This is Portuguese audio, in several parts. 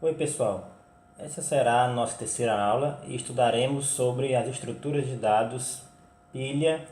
Oi pessoal, essa será a nossa terceira aula e estudaremos sobre as estruturas de dados pilha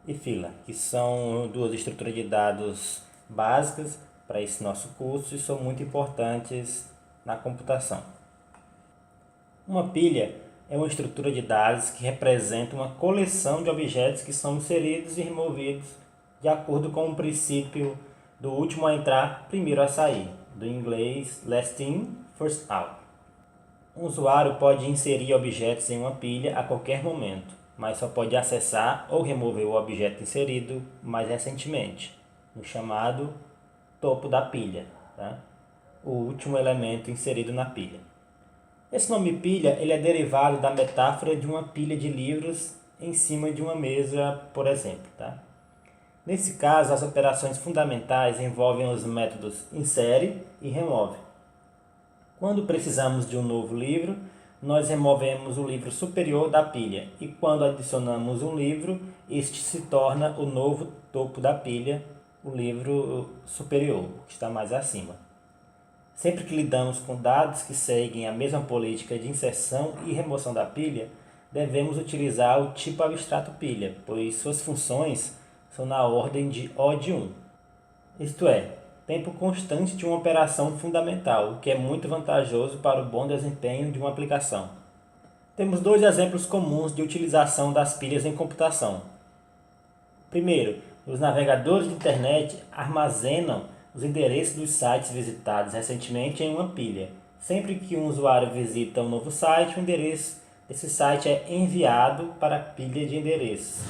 e fila, que são duas estruturas de dados básicas para esse nosso curso e são muito importantes na computação. Uma pilha é uma estrutura de dados que representa uma coleção de objetos que são inseridos e removidos de acordo com o princípio do último a entrar, primeiro a sair, do inglês last in, first out. Um usuário pode inserir objetos em uma pilha a qualquer momento, mas só pode acessar ou remover o objeto inserido mais recentemente, no chamado topo da pilha, tá? O último elemento inserido na pilha. Esse nome pilha ele é derivado da metáfora de uma pilha de livros em cima de uma mesa, por exemplo. Tá? Nesse caso, as operações fundamentais envolvem os métodos insere e remove. Quando precisamos de um novo livro, nós removemos o livro superior da pilha e quando adicionamos um livro, este se torna o novo topo da pilha, o livro superior, que está mais acima. Sempre que lidamos com dados que seguem a mesma política de inserção e remoção da pilha, devemos utilizar o tipo abstrato pilha, pois suas funções são na ordem de O de 1. Isto é, tempo constante de uma operação fundamental, o que é muito vantajoso para o bom desempenho de uma aplicação. Temos dois exemplos comuns de utilização das pilhas em computação. Primeiro, os navegadores de internet armazenam os endereços dos sites visitados recentemente em uma pilha. Sempre que um usuário visita um novo site, o endereço desse site é enviado para a pilha de endereços.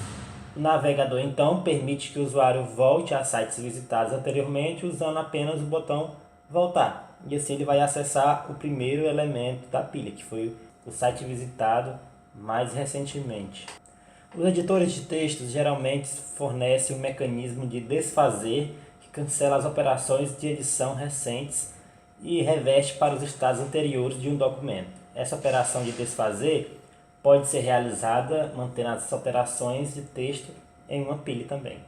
O navegador então permite que o usuário volte a sites visitados anteriormente usando apenas o botão voltar. E assim ele vai acessar o primeiro elemento da pilha, que foi o site visitado mais recentemente. Os editores de textos geralmente fornecem um mecanismo de desfazer que cancela as operações de edição recentes e reverte para os estados anteriores de um documento. Essa operação de desfazer pode ser realizada mantendo as operações de texto em uma pilha também.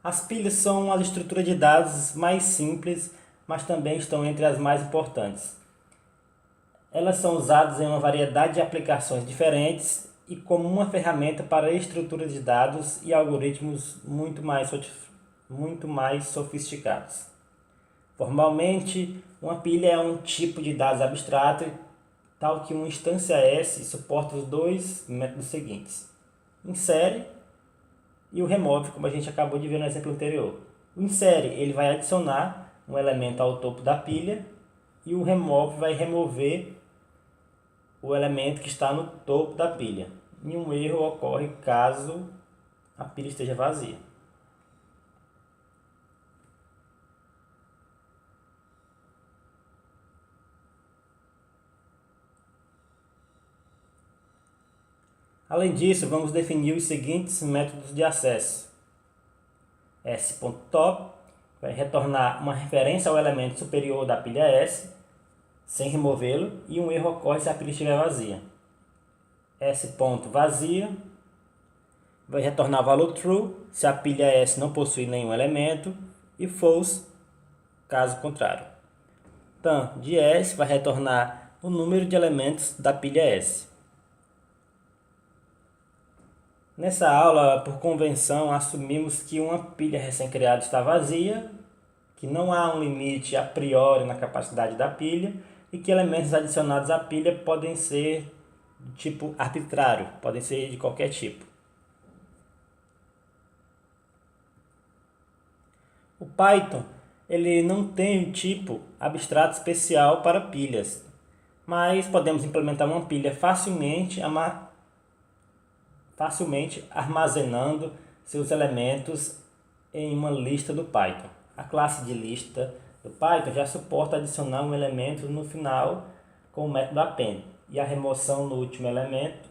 As pilhas são as estruturas de dados mais simples, mas também estão entre as mais importantes. Elas são usadas em uma variedade de aplicações diferentes e como uma ferramenta para estruturas de dados e algoritmos muito mais sofisticados. Formalmente, uma pilha é um tipo de dados abstrato, tal que uma instância S suporta os dois métodos seguintes: insere e o remove, como a gente acabou de ver no exemplo anterior. O insere ele vai adicionar um elemento ao topo da pilha e o remove vai remover o elemento que está no topo da pilha. E um erro ocorre caso a pilha esteja vazia. Além disso, vamos definir os seguintes métodos de acesso. S.top vai retornar uma referência ao elemento superior da pilha S, sem removê-lo, e um erro ocorre se a pilha estiver vazia. S.vazia vai retornar valor true se a pilha S não possui nenhum elemento, e false caso contrário. Tam de S vai retornar o número de elementos da pilha S. Nessa aula, por convenção, assumimos que uma pilha recém-criada está vazia, que não há um limite a priori na capacidade da pilha e que elementos adicionados à pilha podem ser do tipo arbitrário, podem ser de qualquer tipo. O Python ele não tem um tipo abstrato especial para pilhas, mas podemos implementar uma pilha facilmente armazenando seus elementos em uma lista do Python. A classe de lista do Python já suporta adicionar um elemento no final com o método append e a remoção do último elemento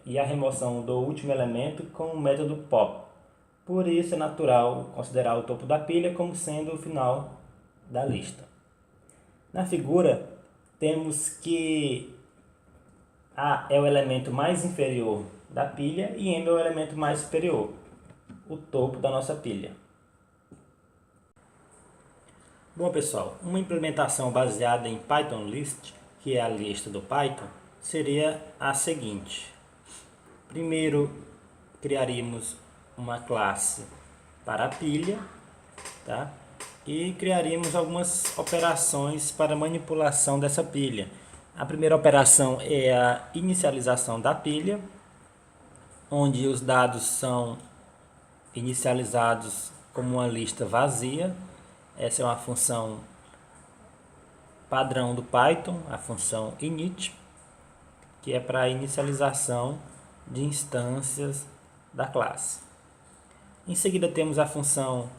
com o método pop. Por isso é natural considerar o topo da pilha como sendo o final da lista. Na figura temos que A é o elemento mais inferior da pilha e M é o elemento mais superior. o topo da nossa pilha. Bom pessoal, uma implementação baseada em Python List, que é a lista do Python, seria a seguinte. Primeiro, criaríamos uma classe para a pilha, tá? E criaríamos algumas operações para manipulação dessa pilha. A primeira operação é a inicialização da pilha, onde os dados são inicializados como uma lista vazia. Essa é uma função padrão do Python, a função init, que é para a inicialização de instâncias da classe. Em seguida temos a função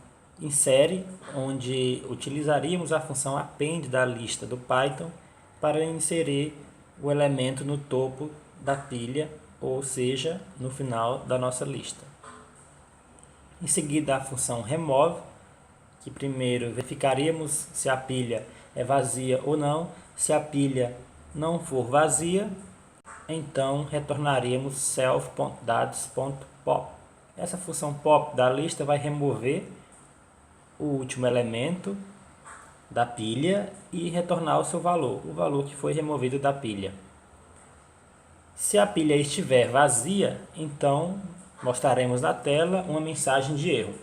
insere, onde utilizaríamos a função append da lista do Python para inserir o elemento no topo da pilha, ou seja, no final da nossa lista. Em seguida a função remove, que primeiro verificaríamos se a pilha é vazia ou não. Se a pilha não for vazia, então retornaremos self.dados.pop. Essa função pop da lista vai remover o último elemento da pilha e retornar o seu valor, o valor que foi removido da pilha. Se a pilha estiver vazia, então mostraremos na tela uma mensagem de erro.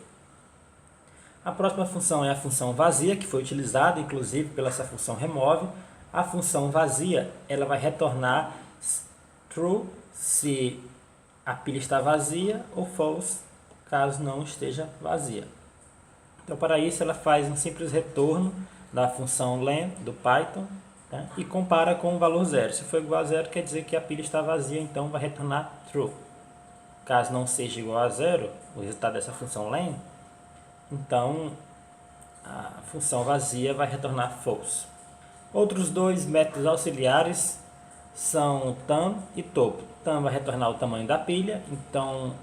A próxima função é a função vazia, que foi utilizada inclusive pela essa função remove. A função vazia, ela vai retornar true se a pilha está vazia ou false caso não esteja vazia. Então, para isso, ela faz um simples retorno da função len do Python, tá? E compara com o valor zero. Se for igual a zero, quer dizer que a pilha está vazia, então vai retornar true. Caso não seja igual a zero, o resultado dessa função len, então a função vazia vai retornar false. Outros dois métodos auxiliares são tam e topo. Tam vai retornar o tamanho da pilha, então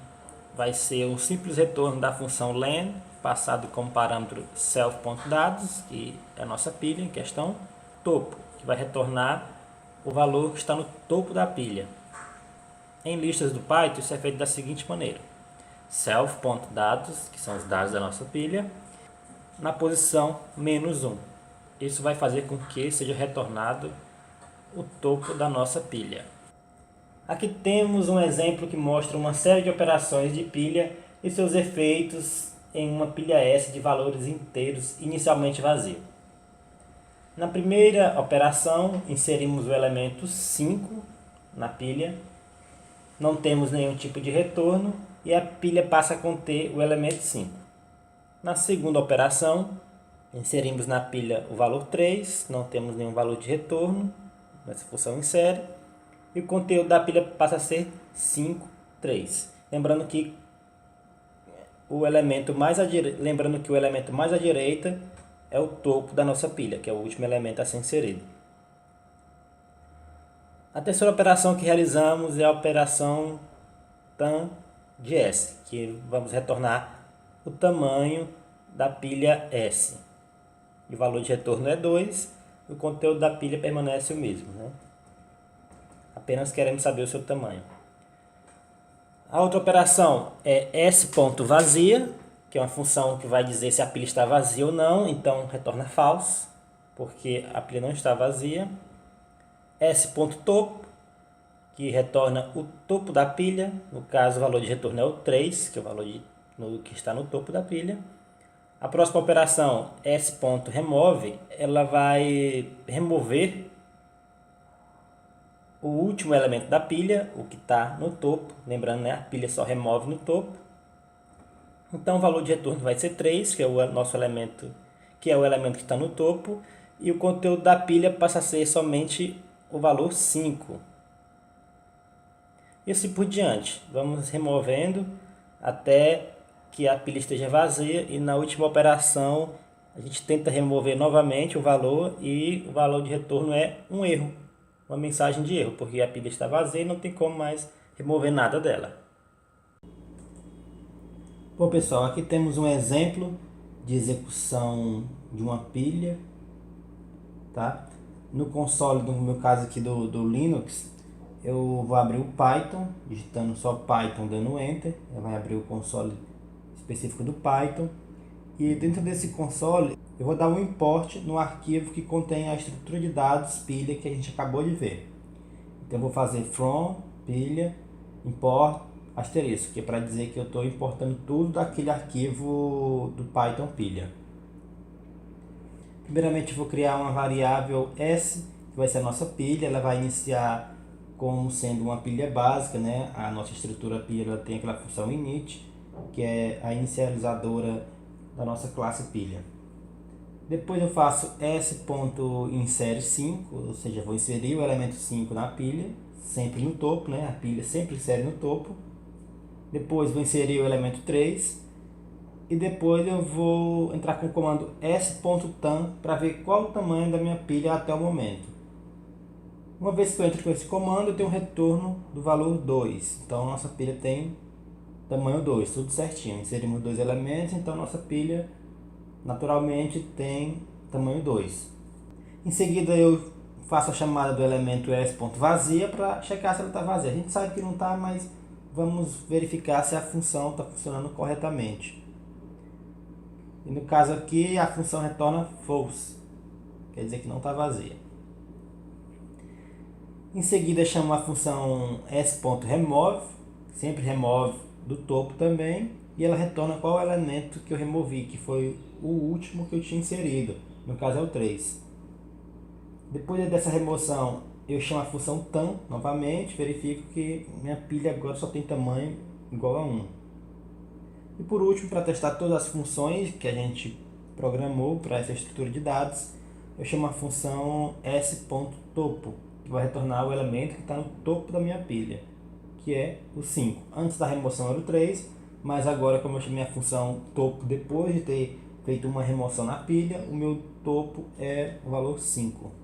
vai ser um simples retorno da função len, passado como parâmetro self.dados, que é a nossa pilha em questão. Topo, que vai retornar o valor que está no topo da pilha. Em listas do Python, isso é feito da seguinte maneira. Self.dados, que são os dados da nossa pilha, na posição -1. Isso vai fazer com que seja retornado o topo da nossa pilha. Aqui temos um exemplo que mostra uma série de operações de pilha e seus efeitos em uma pilha S de valores inteiros inicialmente vazio. Na primeira operação, inserimos o elemento 5 na pilha, não temos nenhum tipo de retorno e a pilha passa a conter o elemento 5. Na segunda operação, inserimos na pilha o valor 3, não temos nenhum valor de retorno, nessa função insere, e o conteúdo da pilha passa a ser 5, 3. Lembrando que o elemento mais à direita é o topo da nossa pilha, que é o último elemento a ser inserido. A terceira operação que realizamos é a operação tam de S, que vamos retornar o tamanho da pilha S. O valor de retorno é 2, o conteúdo da pilha permanece o mesmo, né? Apenas queremos saber o seu tamanho. A outra operação é s.vazia, que é uma função que vai dizer se a pilha está vazia ou não, então retorna false, porque a pilha não está vazia. S.topo, que retorna o topo da pilha, no caso o valor de retorno é o 3, que é o valor que está no topo da pilha. A próxima operação, s.remove, ela vai remover o último elemento da pilha, o que está no topo. Lembrando, né, a pilha só remove no topo. Então o valor de retorno vai ser 3, que é o nosso elemento, que é o elemento que está no topo, e o conteúdo da pilha passa a ser somente o valor 5. E assim por diante. Vamos removendo até que a pilha esteja vazia, e na última operação a gente tenta remover novamente o valor, e o valor de retorno é um erro, uma mensagem de erro, porque a pilha está vazia e não tem como mais remover nada dela. Bom pessoal, aqui temos um exemplo de execução de uma pilha, tá? No console, no meu caso aqui do Linux, eu vou abrir o Python, digitando só Python, dando Enter, vai abrir o console específico do Python. E dentro desse console eu vou dar um import no arquivo que contém a estrutura de dados pilha que a gente acabou de ver. Então eu vou fazer from pilha import asterisco, que é para dizer que eu estou importando tudo daquele arquivo do Python pilha. Primeiramente eu vou criar uma variável s, que vai ser a nossa pilha. Ela vai iniciar como sendo uma pilha básica, né? A nossa estrutura pilha tem aquela função init, que é a inicializadora da nossa classe pilha. Depois eu faço s.insere5, ou seja, vou inserir o elemento 5 na pilha, sempre no topo, né? A pilha sempre insere no topo. Depois vou inserir o elemento 3 e depois eu vou entrar com o comando s.tam para ver qual o tamanho da minha pilha até o momento. Uma vez que eu entro com esse comando, eu tenho um retorno do valor 2. Então nossa pilha tem tamanho 2, tudo certinho. Inserimos dois elementos, então nossa pilha naturalmente tem tamanho 2. Em seguida eu faço a chamada do elemento s.vazia para checar se ela está vazia. A gente sabe que não está, mas vamos verificar se a função está funcionando corretamente. E no caso aqui a função retorna false, quer dizer que não está vazia. Em seguida chamo a função s.remove, sempre remove do topo também, e ela retorna qual elemento que eu removi, que foi o último que eu tinha inserido, no caso é o 3. Depois dessa remoção eu chamo a função tam novamente, verifico que minha pilha agora só tem tamanho igual a 1. E por último, para testar todas as funções que a gente programou para essa estrutura de dados, eu chamo a função s.topo, que vai retornar o elemento que está no topo da minha pilha, que é o 5. Antes da remoção era o 3, mas agora, como eu chamei a função topo depois de ter feito uma remoção na pilha, o meu topo é o valor 5.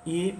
E